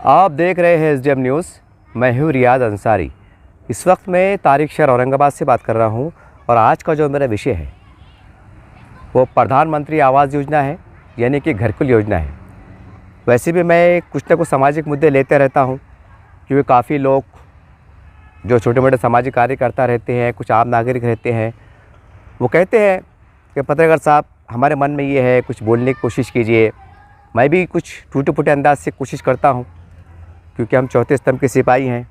आप देख रहे हैं SDM न्यूज़। मैं हूँ रियाज अंसारी। इस वक्त मैं तारिक शहर औरंगाबाद से बात कर रहा हूँ और आज का जो मेरा विषय है वो प्रधानमंत्री आवास योजना है, यानी कि घरकुल योजना है। वैसे भी मैं कुछ ना कुछ सामाजिक मुद्दे लेते रहता हूँ, क्योंकि काफ़ी लोग जो छोटे मोटे सामाजिक कार्य करता रहते हैं, कुछ आम नागरिक रहते हैं, वो कहते हैं कि पत्रकार साहब हमारे मन में ये है, कुछ बोलने की कोशिश कीजिए। मैं भी कुछ टूटे फूटे अंदाज से कोशिश करता हूँ, क्योंकि हम चौथे स्तंभ के सिपाही हैं।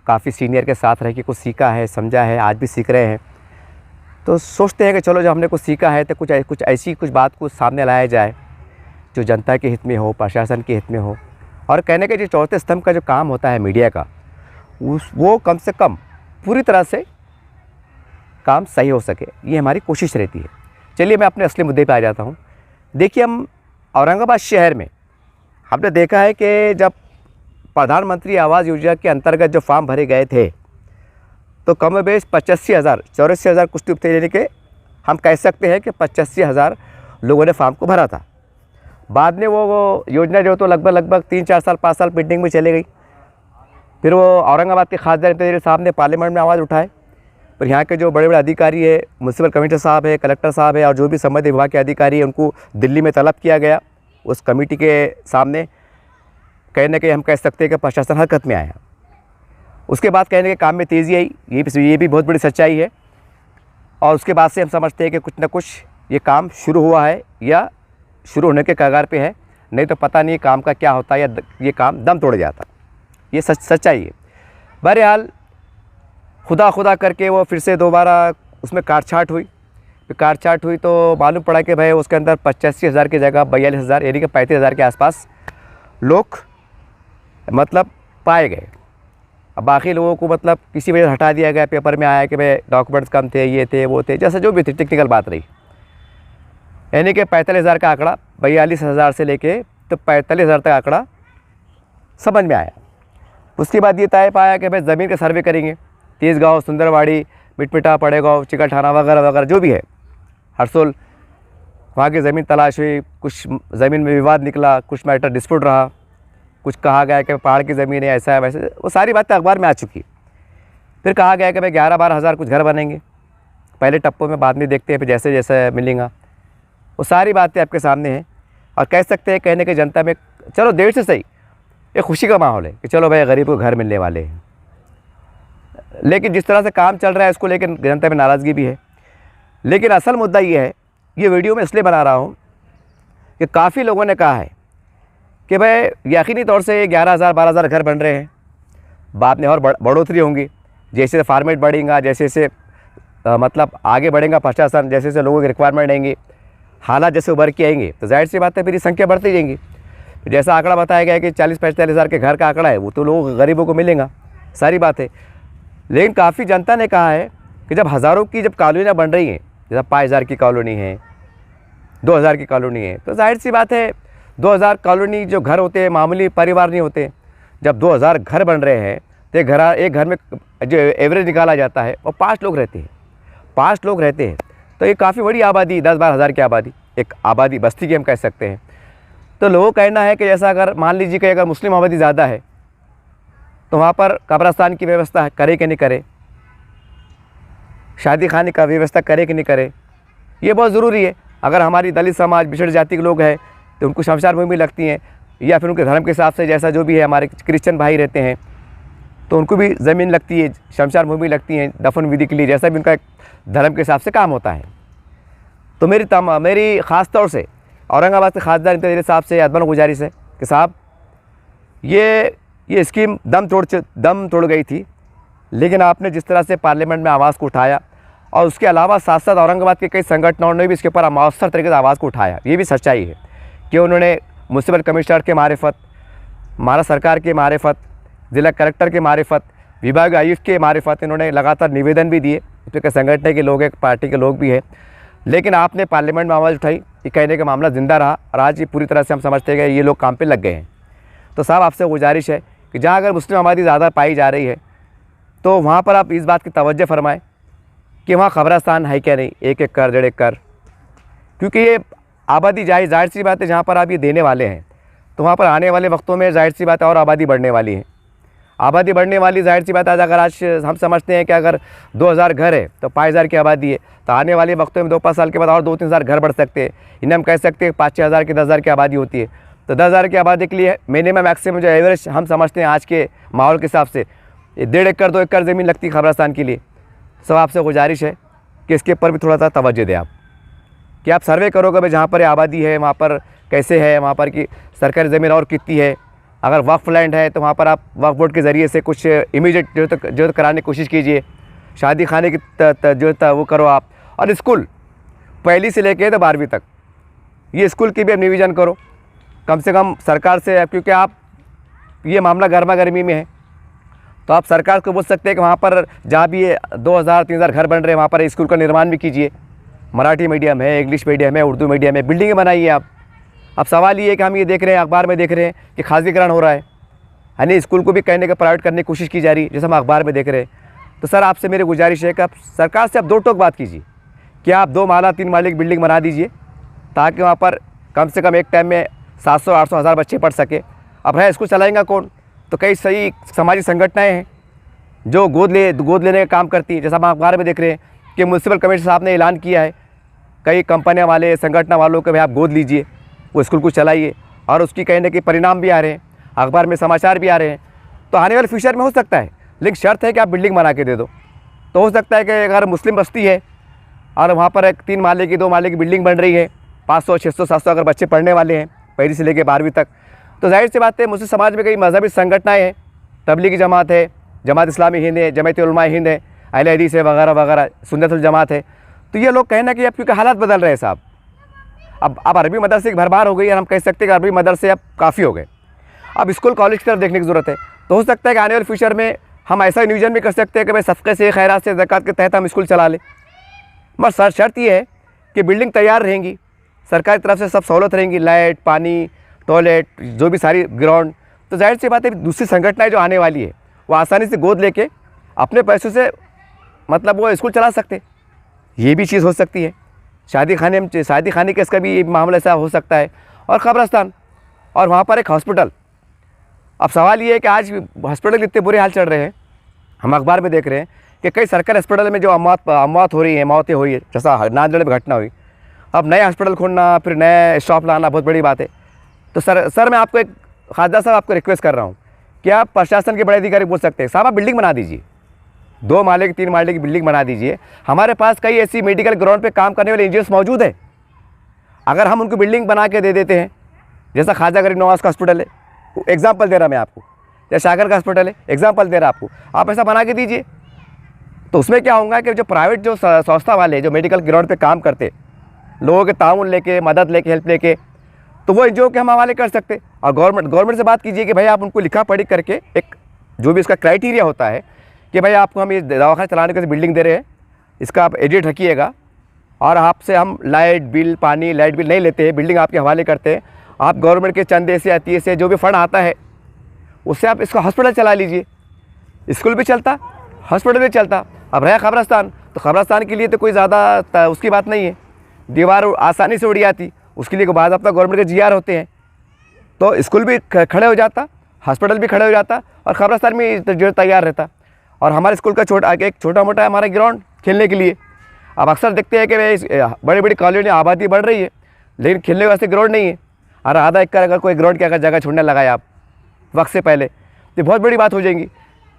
काफ़ी सीनियर के साथ रह के कुछ सीखा है, समझा है, आज भी सीख रहे हैं। तो सोचते हैं कि चलो जो हमने कुछ सीखा है तो कुछ ऐसी बात को सामने लाया जाए जो जनता के हित में हो, प्रशासन के हित में हो। और कहने के जो चौथे स्तंभ का जो काम होता है मीडिया का, वो कम से कम पूरी तरह से काम सही हो सके, ये हमारी कोशिश रहती है। चलिए मैं अपने असली मुद्दे पे आ जाता हूँ। देखिए, हम औरंगाबाद शहर में हमने देखा है कि जब प्रधानमंत्री आवास योजना के अंतर्गत जो फॉर्म भरे गए थे तो कम बेश 84,000 कुछ थे, यानी कि हम कह सकते हैं कि 85,000 लोगों ने फॉर्म को भरा था। बाद में वो योजना जो तो लगभग 3-4 साल 5 साल पेंडिंग में चले गई। फिर वो औरंगाबाद के खासदार इंतजार साहब ने पार्लियामेंट में आवाज़ उठाए, पर यहाँ के जो बड़े बड़े अधिकारी है, म्यूनसिपल कमिश्नर साहब है, कलेक्टर साहब है और जो भी संबंधित विभाग के अधिकारी है, उनको दिल्ली में तलब किया गया। उस कमेटी के सामने कहीं ना कहीं हम कह सकते हैं कि प्रशासन हरकत में आया। उसके बाद कहने के काम में तेज़ी आई, ये भी बहुत बड़ी सच्चाई है। और उसके बाद से हम समझते हैं कि कुछ ना कुछ ये काम शुरू हुआ है या शुरू होने के कगार पे है, नहीं तो पता नहीं काम का क्या होता या ये काम दम तोड़ जाता। ये सच्चाई है। बहरहाल खुदा करके वो फिर से दोबारा उसमें काटछाट हुई तो मालूम पड़ा कि भाई उसके अंदर 85,000 की जगह 42,000 यानी कि 35,000 के आसपास लोग मतलब पाए गए। अब बाकी लोगों को मतलब किसी वजह से हटा दिया गया। पेपर में आया कि भाई डॉक्यूमेंट्स कम थे, ये थे, वो थे, जैसे जो भी थी टेक्निकल बात रही, यानी कि 45,000 का आंकड़ा 42,000 से लेके तो 45,000 तक आंकड़ा समझ में आया। उसके बाद ये तय पाया कि भाई ज़मीन का सर्वे करेंगे। तेजगांव, सुंदरवाड़ी, मिटमिटा, पड़ेगांव, चिकलठाना वगैरह जो भी है, हरसोल, वहाँ की ज़मीन तलाश हुई। कुछ ज़मीन में विवाद निकला, कुछ मैटर डिस्प्यूट रहा, कुछ कहा गया कि पहाड़ की ज़मीन है, ऐसा है वैसे, वो सारी बातें अखबार में आ चुकी। फिर कहा गया कि भाई 11-12 हज़ार कुछ घर बनेंगे पहले टप्पों में, बाद में देखते हैं फिर जैसे जैसे मिलेगा। वो सारी बातें आपके सामने हैं और कह सकते हैं, कहने की जनता में चलो देर से सही एक खुशी का माहौल है कि चलो भाई गरीब को घर मिलने वाले हैं। लेकिन जिस तरह से काम चल रहा है उसको लेकर जनता में नाराज़गी भी है। लेकिन असल मुद्दा ये है, ये वीडियो मैं इसलिए बना रहा हूँ कि काफ़ी लोगों ने कहा है कि भाई यकीनी तौर से 11,000-12,000 घर बन रहे हैं, बाद में और बढ़ोतरी होंगी, जैसे फॉर्मेट बढ़ेगा, जैसे मतलब आगे बढ़ेगा प्रशासन, जैसे लोगों की रिक्वायरमेंट आएंगी, हालात जैसे उभर के आएंगे, तो जाहिर सी बात है फिर ये संख्या बढ़ती जाएंगी। जैसा आंकड़ा बताया गया कि 40-45,000 के घर का आंकड़ा है, वो तो लोग गरीबों को मिलेगा, सारी बात है। लेकिन काफ़ी जनता ने कहा है कि जब हज़ारों की जब कॉलोनियाँ बन रही हैं, जैसा 5,000 की कॉलोनी है, 2,000 की कॉलोनी है, तो जाहिर सी बात है 2,000 कॉलोनी जो घर होते हैं मामूली परिवार नहीं होते। जब 2,000 घर बन रहे हैं तो एक घर में जो एवरेज निकाला जाता है वो 5 लोग रहते हैं। तो ये काफ़ी बड़ी आबादी, 10-12 हज़ार की आबादी, एक आबादी बस्ती की हम कह सकते हैं। तो लोगों का कहना है कि जैसा अगर मान लीजिए कि अगर मुस्लिम आबादी ज़्यादा है तो वहाँ पर कब्रस्तान की व्यवस्था करे कि नहीं करे, शादी खाने का व्यवस्था करे कि नहीं करे, ये बहुत ज़रूरी है। अगर हमारी दलित समाज, पिछड़ जाति के लोग हैं तो उनको शमशान भूमि लगती हैं, या फिर उनके धर्म के हिसाब से जैसा जो भी है, हमारे क्रिश्चियन भाई रहते हैं तो उनको भी ज़मीन लगती है, शमशान भूमि लगती है दफन विधि के लिए, जैसा भी उनका धर्म के हिसाब से काम होता है। तो मेरी ख़ास तौर से औरंगाबाद के खासदार इंतजार साहब से अदबन गुजारिश है कि साहब ये स्कीम दम तोड़ गई थी, लेकिन आपने जिस तरह से पार्लियामेंट में आवाज़ को उठाया और उसके अलावा साथ साथ औरंगाबाद के कई संगठनों ने भी इसके ऊपर मौसर तरीके से आवाज़ को उठाया, ये भी सच्चाई है कि उन्होंने म्यूनसिपल कमिश्नर के मारिफत, महाराष्ट्र सरकार के मारिफत, ज़िला कलेक्टर के मारिफत, विभाग आयुक्त के मारिफत, इन्होंने लगातार निवेदन भी दिए। इसके संगठन के लोग, एक पार्टी के लोग भी हैं, लेकिन आपने पार्लियामेंट में आवाज़ उठाई, ये कहने का मामला ज़िंदा रहा और आज ये पूरी तरह से हम समझते हैं कि ये लोग काम पे लग गए हैं। तो साहब आपसे गुजारिश है कि जहाँ अगर मुस्लिम आबादी ज़्यादा पाई जा रही है तो वहाँ पर आप इस बात की तवज्जो फरमाएँ कि वहाँ कब्रिस्तान है क्या नहीं, 1 एकड़ 1.5 एकड़, क्योंकि ये आबादी जाहिर सी बात है जहाँ पर आप ये देने वाले हैं तो वहाँ पर आने वाले वक्तों में जाहिर सी बात है और आबादी बढ़ने वाली है। आबादी बढ़ने वाली, जाहिर सी बात है, अगर आज हम समझते हैं कि अगर 2000 घर है तो 5000 की आबादी है, तो आने वाले वक्तों में 2-5 साल के बाद और 2-3 हज़ार घर बढ़ सकते हैं। इन्हें हम कह सकते हैं 5-6 हज़ार की 10,000 की आबादी होती है। तो 10,000 की आबादी के लिए मिनिमम मैक्सिमम जो एवरेज हम समझते हैं आज के माहौल के हिसाब से 1.5 एकड़ 2 एकड़ ज़मीन लगती है खबरस्तान के लिए। सब आपसे गुजारिश है कि इसके ऊपर भी थोड़ा सा तवज्जो दें आप, कि आप सर्वे करोगे भाई जहाँ पर आबादी है वहाँ पर कैसे है, वहाँ पर की सरकारी ज़मीन और कितनी है। अगर वक्फ लैंड है तो वहाँ पर आप वक्फ बोर्ड के ज़रिए से कुछ इमीडिएट जो कराने की कोशिश कीजिए। शादी खाने की जो वो करो आप। और स्कूल पहली से लेके तो 12वीं तक ये स्कूल की भी अब नियोजन करो कम से कम सरकार से, क्योंकि आप ये मामला गर्मा गर्मी में है तो आप सरकार को बोल सकते हैं कि वहाँ पर जहाँ भी ये 2000-3000 घर बन रहे हैं वहाँ पर स्कूल का निर्माण भी कीजिए। मराठी मीडियम है, इंग्लिश मीडियम है, उर्दू मीडियम है, बिल्डिंगें बनाइए आप। अब सवाल ये है कि हम ये देख रहे हैं, अखबार में देख रहे हैं कि खासगीकरण हो रहा है, यानी स्कूल को भी कहने का प्राइवेट करने की कोशिश की जा रही है, जैसे हम अखबार में देख रहे हैं। तो सर आपसे मेरी गुजारिश है कि आप सरकार से आप 2 टोक बात कीजिए कि आप 2 माला 3 माले की बिल्डिंग बना दीजिए, ताकि वहाँ पर कम से कम एक टाइम में 700-800 हज़ार बच्चे पढ़ सके। अब है स्कूल चलाएंगा कौन? तो कई सही सामाजिक संगठनाएँ हैं जो गोद लेने का काम करती है। जैसा हम अखबार में देख रहे हैं कि म्यूनसिपल कमेटी साहब ने ऐलान किया है कई कंपनियां वाले संगठन वालों को, भाई आप गोद लीजिए, वो स्कूल को चलाइए, और उसकी कहीं ना कहीं परिणाम भी आ रहे हैं, अखबार में समाचार भी आ रहे हैं। तो आने वाले फ्यूचर में हो सकता है, लेकिन शर्त है कि आप बिल्डिंग बना के दे दो। तो हो सकता है कि अगर मुस्लिम बस्ती है और वहाँ पर एक 3 माले की 2 माले की बिल्डिंग बन रही है, 500, 600, 700 अगर बच्चे पढ़ने वाले हैं पहली से लेकर 12वीं तक, तो जाहिर सी बात है मुस्लिम समाज में कई मजहबी संगठनाएँ हैं, तबलीगी जमात है, जमात इस्लामी हिंद है, जमात उलमा हिंद है, अहले हदीस है, वगैरह वगैरह, सुन्नतुल जमात है। तो ये लोग कहना कि अब क्योंकि हालात बदल रहे हैं साहब, अब अरबी मदरसे की भरमार हो गई और हम कह सकते हैं कि अरबी मदरसे अब काफ़ी हो गए, अब स्कूल कॉलेज की तरफ देखने की ज़रूरत है। तो हो सकता है कि आने वाले फ्यूचर में हम ऐसा नियोजन भी कर सकते हैं कि भाई सदक़े से, खैरात से, ज़कात के तहत हम स्कूल चला लें। बस शर्त ये है कि बिल्डिंग तैयार रहेंगी, सरकार की तरफ से सब सहूलत रहेंगी, लाइट, पानी, टॉयलेट, जो भी सारी ग्राउंड। तो जाहिर सी बात है दूसरी संगठनाएँ जो आने वाली है वो आसानी से गोद लेके अपने पैसों से मतलब वो स्कूल चला सकते, ये भी चीज़ हो सकती है। शादी खाने के इसका भी मामला ऐसा हो सकता है, और कब्रस्तान, और वहाँ पर एक हॉस्पिटल। अब सवाल ये है कि आज हॉस्पिटल इतने बुरे हाल चल रहे हैं, हम अखबार में देख रहे हैं कि कई सरकारी हॉस्पिटल में जो अमवात हो रही है, मौतें हुई है, जैसा नांदेड़ में घटना हुई। अब नए हॉस्पिटल खोलना, फिर नए स्टाफ लाना बहुत बड़ी बात है। तो सर मैं आपको एक खासदार साहब आपको रिक्वेस्ट कर रहा हूँ कि आप प्रशासन के बड़े अधिकारी बोल सकते हैं, साहब आप बिल्डिंग बना दीजिए, 2 माले की 3 माले की बिल्डिंग बना दीजिए। हमारे पास कई ऐसी मेडिकल ग्राउंड पे काम करने वाले इंजीनियर्स मौजूद है, अगर हम उनको बिल्डिंग बना के दे देते हैं, जैसा ख्वाजा गरीब नवाज़ का हॉस्पिटल है, एग्जाम्पल दे रहा मैं आपको, या सागर का हॉस्पिटल है, एग्जाम्पल दे रहा आपको, आप ऐसा बना के दीजिए। तो उसमें क्या होगा कि जो प्राइवेट जो संस्था वाले जो मेडिकल ग्राउंड पे काम करते, लोगों के ताउन लेके, मदद लेके, हेल्प लेके, तो वो एनजीओ के हम हवाले कर सकते। और गवर्नमेंट से बात कीजिए कि भाई आप उनको लिखा पढ़ी करके एक जो भी इसका क्राइटेरिया होता है कि भाई आपको हम ये दवाखाना चलाने के लिए बिल्डिंग दे रहे हैं, इसका आप एडिट रखिएगा, और आपसे हम लाइट बिल, पानी, लाइट बिल नहीं लेते हैं, बिल्डिंग आपके हवाले करते हैं। आप गवर्नमेंट के चंदे से, अतीये से, जो भी फंड आता है उससे आप इसका हॉस्पिटल चला लीजिए, स्कूल भी चलता, हॉस्पिटल भी चलता। अब रहा कब्रस्तान, तो कब्रस्तान के लिए तो कोई ज़्यादा उसकी बात नहीं है, दीवार आसानी से उड़ जाती, उसके लिए बाद अपना गवर्नमेंट के GR होते हैं, तो स्कूल भी खड़े हो जाता, हॉस्पिटल भी खड़े हो जाता, और कब्रस्तान भी जो तैयार रहता। और हमारे स्कूल का एक छोटा मोटा हमारा ग्राउंड खेलने के लिए, अब अक्सर देखते हैं कि बड़ी बड़ी कॉलोनी आबादी बढ़ रही है, लेकिन खेलने के वास्ते ग्राउंड नहीं है। और आधा एकड़ अगर कोई ग्राउंड की अगर जगह छोड़ने लगाए आप वक्त से पहले, तो बहुत बड़ी बात हो जाएगी।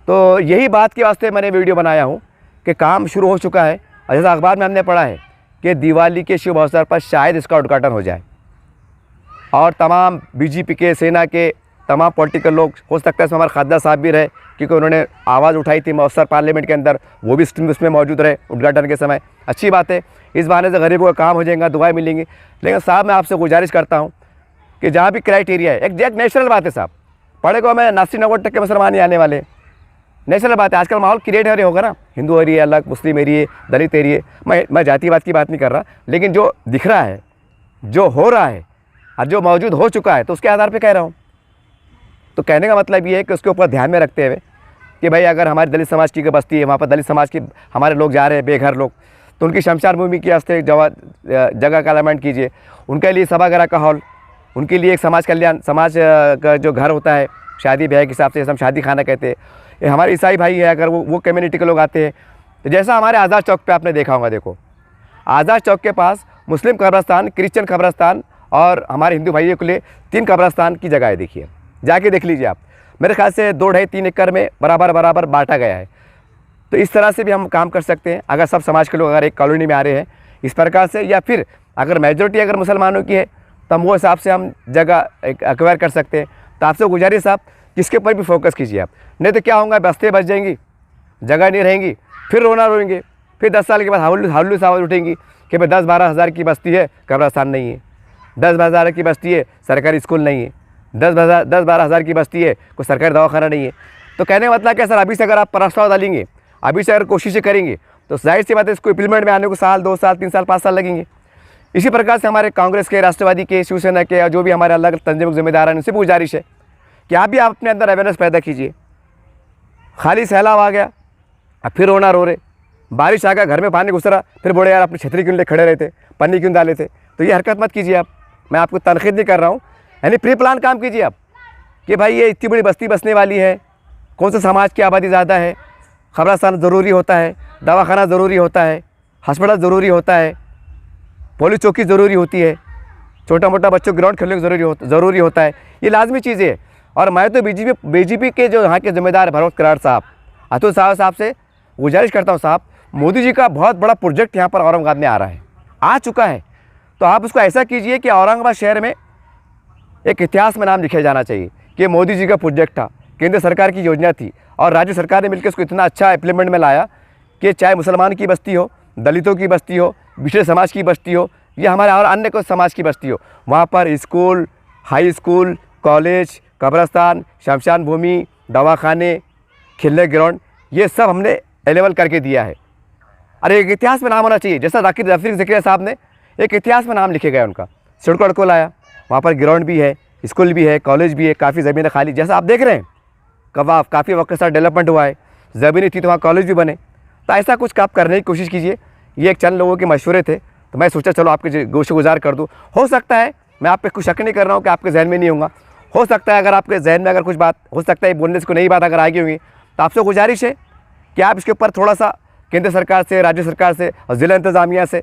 तो यही बात के वास्ते मैंने वीडियो बनाया हूँ कि काम शुरू हो चुका है, और जैसा अखबार में हमने पढ़ा है कि दिवाली के शुभ अवसर पर शायद इसका उद्घाटन हो जाए, और तमाम BJP के, सेना के तमाम पॉलिटिकल लोग, हो सकता है इसमें हमारे खासदार साहब भी रहे, क्योंकि उन्होंने आवाज़ उठाई थी मौसर पार्लियामेंट के अंदर, वो भी उसमें मौजूद रहे उद्घाटन के समय। अच्छी बात है, इस बहाने से गरीबों का काम हो जाएगा, दुआएं मिलेंगी। लेकिन साहब मैं आपसे गुजारिश करता हूँ कि जहाँ भी क्राइटेरिया है, एक नेचुरल बात है साहब, पढ़े को हमें 80-90% मुसलमान ही आने वाले, नेचुरल बात है। आजकल माहौल क्रिएट हो रही होगा ना, हिंदू एरिए अलग, मुस्लिम एरिए, दलित एरिए, मैं जातिवाद की बात नहीं कर रहा, लेकिन जो दिख रहा है, जो हो रहा है और जो मौजूद हो चुका है, तो उसके आधार पे कह रहा हूँ। तो कहने का मतलब ये है कि उसके ऊपर ध्यान में रखते हुए कि भाई अगर हमारी दलित समाज की बस्ती है, वहाँ पर दलित समाज की हमारे लोग जा रहे हैं, बेघर लोग, तो उनकी शमशान भूमि के वास्ते जगह का अलाइनमेंट कीजिए, उनके लिए सभागार का हॉल, उनके लिए एक समाज का जो घर होता है शादी ब्याह के हिसाब से, हम शादी खाना कहते हैं। ये हमारे ईसाई भाई है, अगर वो कम्युनिटी के लोग आते हैं, तो जैसा हमारे आज़ाद चौक पे आपने देखा होगा, देखो आज़ाद चौक के पास मुस्लिम कब्रस्तान, क्रिश्चियन कब्रस्तान और हमारे हिंदू भाइयों के लिए 3 कब्रस्तान की जगह है। देखिए, जाके देख लीजिए आप। मेरे ख्याल से 2-2.5-3 एकड़ में बराबर बांटा गया है। तो इस तरह से भी हम काम कर सकते हैं, अगर सब समाज के लोग अगर एक कॉलोनी में आ रहे हैं इस प्रकार से, या फिर अगर मेजॉरिटी अगर मुसलमानों की है तो हम वो हिसाब से हम जगह एक्वायर कर सकते हैं। तो आपसे गुजारिश साहब, इसके ऊपर भी फोकस कीजिए आप, नहीं तो क्या होगा, बस्तें बच जाएंगी, जगह नहीं रहेंगी, फिर रोना रोएंगे, फिर 10 साल के बाद हल्लू आवाज़ उठेंगी कि भाई 10-12 हज़ार की बस्ती है, कब्रस्तान नहीं है, 10-12 की बस्ती है, सरकारी स्कूल नहीं है, 10-12 हज़ार की बस्ती है, कोई सरकारी दवाखाना नहीं है। तो कहने का मतलब क्या सर, अभी से अगर आप प्रस्ताव डालेंगे, अभी से अगर कोशिशें करेंगे, तो जाहिर सी बात है इसको इम्प्लीमेंट में आने को 1 साल, 2 साल, 3 साल, 5 साल लगेंगे। इसी प्रकार से हमारे कांग्रेस के, राष्ट्रवादी के, शिवसेना के और जो भी हमारे अलग तंजीम जिम्मेदार हैं, उनसे भी गुजारिश है कि आप भी अपने अंदर अवेयरनेस पैदा कीजिए। खाली सैलाब आ गया, अब फिर रोना रो रहे, बारिश आ गया, घर में पानी घुस रहा, फिर बोले यार अपनी छतरी क्यों ले खड़े रहते, पन्नी क्यों डाले थे। तो ये हरकत मत कीजिए आप, मैं आपको तनकीद नहीं कर रहा हूँ, यानी प्री प्लान काम कीजिए आप कि भाई ये इतनी बड़ी बस्ती बसने वाली है, कौन सा समाज की आबादी ज़्यादा है, खबरस्तान ज़रूरी होता है, दवाखाना ज़रूरी होता है, हॉस्पिटल ज़रूरी होता है, पुलिस चौकी ज़रूरी होती है, छोटा मोटा बच्चों ग्राउंड खेलने ज़रूरी होता है, ये लाजमी चीज़ें हैं। और मैं तो बीजेपी के जो यहाँ के जिम्मेदार भरत करार साहब, अतुल साहब से गुजारिश करता हूँ, साहब मोदी जी का बहुत बड़ा प्रोजेक्ट यहाँ पर औरंगाबाद में आ रहा है, आ चुका है, तो आप उसको ऐसा कीजिए कि औरंगाबाद शहर में एक इतिहास में नाम लिखा जाना चाहिए कि मोदी जी का प्रोजेक्ट था, केंद्र सरकार की योजना थी और राज्य सरकार ने मिलकर उसको इतना अच्छा इम्प्लीमेंट में लाया कि चाहे मुसलमान की बस्ती हो, दलितों की बस्ती हो, पिछड़े समाज की बस्ती हो या हमारे और अन्य को समाज की बस्ती हो, वहाँ पर स्कूल, हाई स्कूल, कॉलेज, कब्रस्तान, शमशान भूमि, दवाखाने, खेलने ग्राउंड, ये सब हमने अवेलेबल करके दिया है। अरे एक इतिहास में नाम होना चाहिए, जैसा रफ़ीक ज़कीरिया साहब ने एक इतिहास में नाम लिखे गए उनका, सिडकोट को लाया, वहाँ पर ग्राउंड भी है, स्कूल भी है, कॉलेज भी है, काफ़ी ज़मीनें खाली, जैसा आप देख रहे हैं काफ़ी वक्त के साथ डेवलपमेंट हुआ है, ज़मीनें थी तो वहाँ कॉलेज भी बने। तो ऐसा कुछ आप करने की कोशिश कीजिए। ये एक चंद लोगों के मशवरे थे, तो मैं सोचा चलो आपके गोशगुजार कर दूँ। हो सकता है, मैं आप पे कुछ शक नहीं कर रहा हूँ कि आपके जहन में नहीं होगा, हो सकता है अगर आपके जहन में अगर कुछ बात हो सकता है बोलने से कोई नई बात अगर आ गई होगी, तो आपसे गुजारिश है कि आप इसके ऊपर थोड़ा सा केंद्र सरकार से, राज्य सरकार से और ज़िला इंतज़ामिया से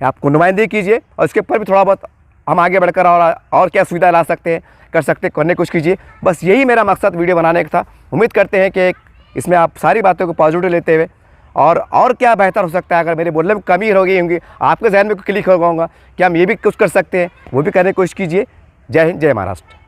आपको नुमाइंदगी कीजिए और इसके ऊपर भी थोड़ा बहुत हम आगे बढ़कर और क्या सुविधा ला सकते हैं, करने की कोशिश कीजिए। बस यही मेरा मकसद वीडियो बनाने का था। उम्मीद करते हैं कि इसमें आप सारी बातों को पॉजिटिव लेते हुए और क्या बेहतर हो सकता है, अगर मेरे बोलने में कमी हो गई होंगी, आपके जहन में क्लिक हो गया कि हम ये भी कुछ कर सकते हैं, वो भी करने की कोशिश कीजिए। जय हिंद, जय महाराष्ट्र।